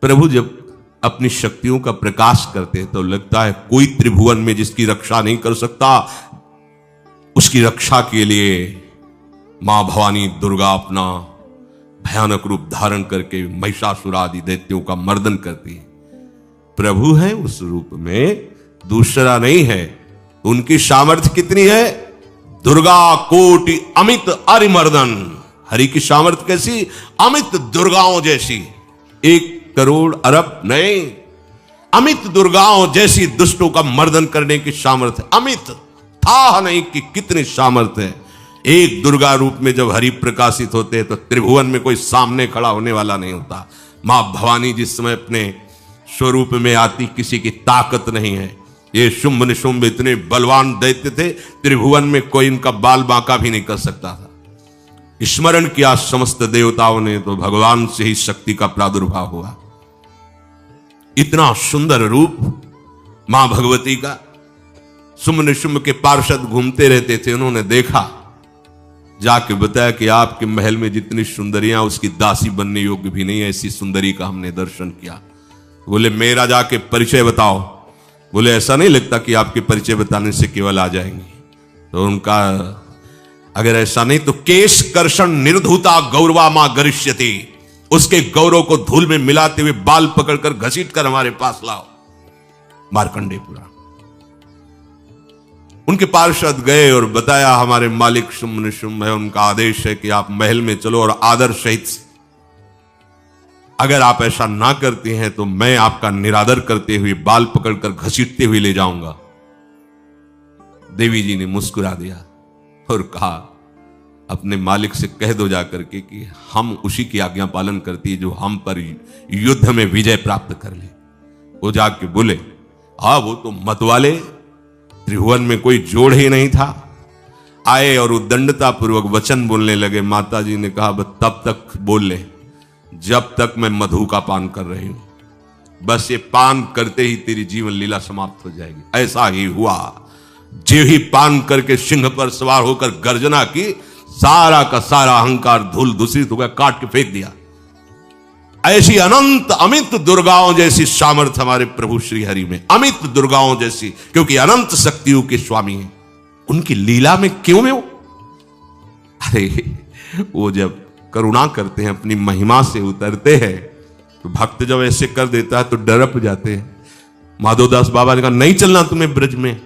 प्रभु जब अपनी शक्तियों का प्रकाश करते हैं तो लगता है कोई त्रिभुवन में जिसकी रक्षा नहीं कर सकता। उसकी रक्षा के लिए मां भवानी दुर्गा अपना भयानक रूप धारण करके महिषासुर आदि दैत्यों का मर्दन करती है। प्रभु है उस रूप में, दूसरा नहीं है। उनकी सामर्थ्य कितनी है? दुर्गा कोटि अमित अरिमर्दन। हरि की सामर्थ्य कैसी? अमित दुर्गाओं जैसी। 1 करोड़ अरब नहीं, अमित दुर्गाओं जैसी दुष्टों का मर्दन करने की सामर्थ्य। अमित था नहीं कि कितनी सामर्थ्य है। एक दुर्गा रूप में जब हरि प्रकाशित होते हैं तो त्रिभुवन में कोई सामने खड़ा होने वाला नहीं होता। मां भवानी जिस समय अपने स्वरूप में आती किसी की ताकत नहीं है। ये शुंभ निशुंभ इतने बलवान दैत्य थे, त्रिभुवन में कोई इनका बाल बांका भी नहीं कर सकता था। स्मरण किया समस्त देवताओं ने तो भगवान से ही शक्ति का प्रादुर्भाव हुआ। इतना सुंदर रूप मां भगवती का। शुंभ निशुंभ के पार्षद घूमते रहते थे, उन्होंने देखा, जाके बताया कि आपके महल में जितनी सुंदरियां उसकी दासी बनने योग्य भी नहीं है, ऐसी सुंदरी का हमने दर्शन किया। बोले मेरा जाके परिचय बताओ। बोले ऐसा नहीं लगता कि आपके परिचय बताने से केवल आ जाएंगे। तो उनका अगर ऐसा नहीं तो केश कर्षण निर्धुता गौरवा मां गरिष्यति, उसके गौरव को धूल में मिलाते हुए बाल पकड़कर घसीट कर हमारे पास लाओ। मार्कंडेय पुराण। उनके पार्षद गए और बताया हमारे मालिक शुंभ निशुंभ है, उनका आदेश है कि आप महल में चलो और आदर सहित, अगर आप ऐसा ना करते हैं तो मैं आपका निरादर करते हुए बाल पकड़कर घसीटते हुए ले जाऊंगा। देवी जी ने मुस्कुरा दिया और कहा अपने मालिक से कह दो जाकर के कि हम उसी की आज्ञा पालन करती है जो हम पर युद्ध में विजय प्राप्त कर ले। वो जाके बोले हाँ वो तो मत वाले, त्रिभुवन में कोई जोड़ ही नहीं था। आए और उद्दंडता पूर्वक वचन बोलने लगे। माता जी ने कहा बस तब तक बोल ले जब तक मैं मधु का पान कर रही हूं। बस ये पान करते ही तेरी जीवन लीला समाप्त हो जाएगी। ऐसा ही हुआ। जो ही पान करके सिंह पर सवार होकर गर्जना की, सारा का सारा अहंकार धूल दूषित हो गया, काट के फेंक दिया। ऐसी अनंत अमित दुर्गाओं जैसी सामर्थ्य हमारे प्रभु श्री हरि में, अमित दुर्गाओं जैसी, क्योंकि अनंत शक्तियों के स्वामी हैं। उनकी लीला में क्यों में हो? अरे वो जब करुणा करते हैं, अपनी महिमा से उतरते हैं, तो भक्त जब ऐसे कर देता है तो डरप जाते हैं। माधवदास बाबा ने कहा नहीं चलना तुम्हें ब्रज में,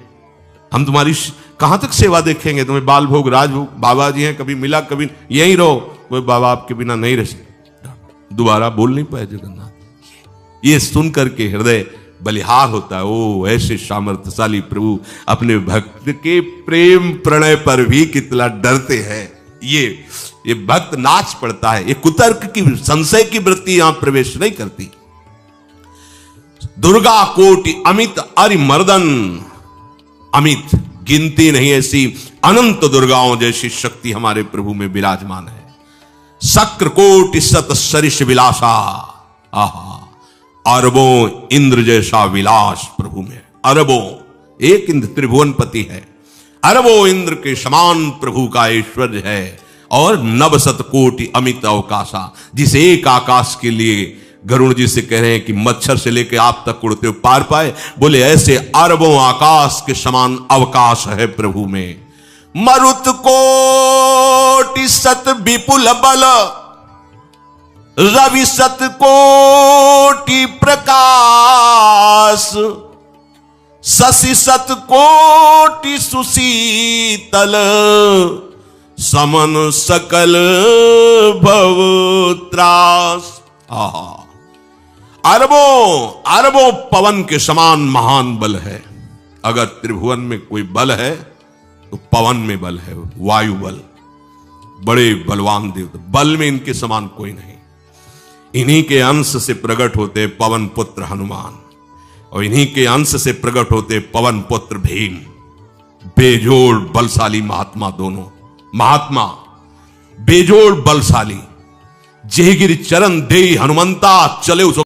हम तुम्हारी कहां तक सेवा देखेंगे, तुम्हें बाल भोग राजभोग। बाबा जी हैं, कभी मिला कभी यहीं रहो। कोई बाबा आपके बिना नहीं रह सकते। दोबारा बोल नहीं पाए जगन्नाथ। ये सुन करके हृदय बलिहार होता है। ओ ऐसे सामर्थ्यशाली प्रभु अपने भक्त के प्रेम प्रणय पर भी कितना डरते हैं। ये भक्त नाच पड़ता है। ये कुतर्क की संशय की वृत्ति यहां प्रवेश नहीं करती। दुर्गा कोटि अमित अरिमर्दन। अमित गिनती नहीं ऐसी अनंत दुर्गाओं जैसी शक्ति हमारे प्रभु में विराजमान है। शक्र कोटि सत सरिष विलासा। आहा, अरबों इंद्र जैसा विलास प्रभु में। अरबों, एक इंद्र त्रिभुवनपति है, अरबों इंद्र के समान प्रभु का ऐश्वर्य है। और नवशत कोटि अमित अवकाशा, जिस एक आकाश के लिए गरुड़ जी से कह रहे हैं कि मच्छर से लेकर आप तक उड़ते हुए पार पाए, बोले ऐसे अरबों आकाश के समान अवकाश है प्रभु में। मरुत कोटि सत विपुल बल, रवि सत कोटि प्रकाश, शशि सत कोटि सुशीतल, समन सकल भव त्रास। अरबों पवन के समान महान बल है। अगर त्रिभुवन में कोई बल है तो पवन में बल है, वायु बल। बड़े बलवान देवता, बल में इनके समान कोई नहीं। इन्हीं के अंश से प्रकट होते पवन पुत्र हनुमान, और इन्हीं के अंश से प्रकट होते पवन पुत्र भीम। बेजोड़ बलशाली महात्मा, दोनों महात्मा बेजोड़ बलशाली। जेहगिरि चरण दे हनुमंता, चले उस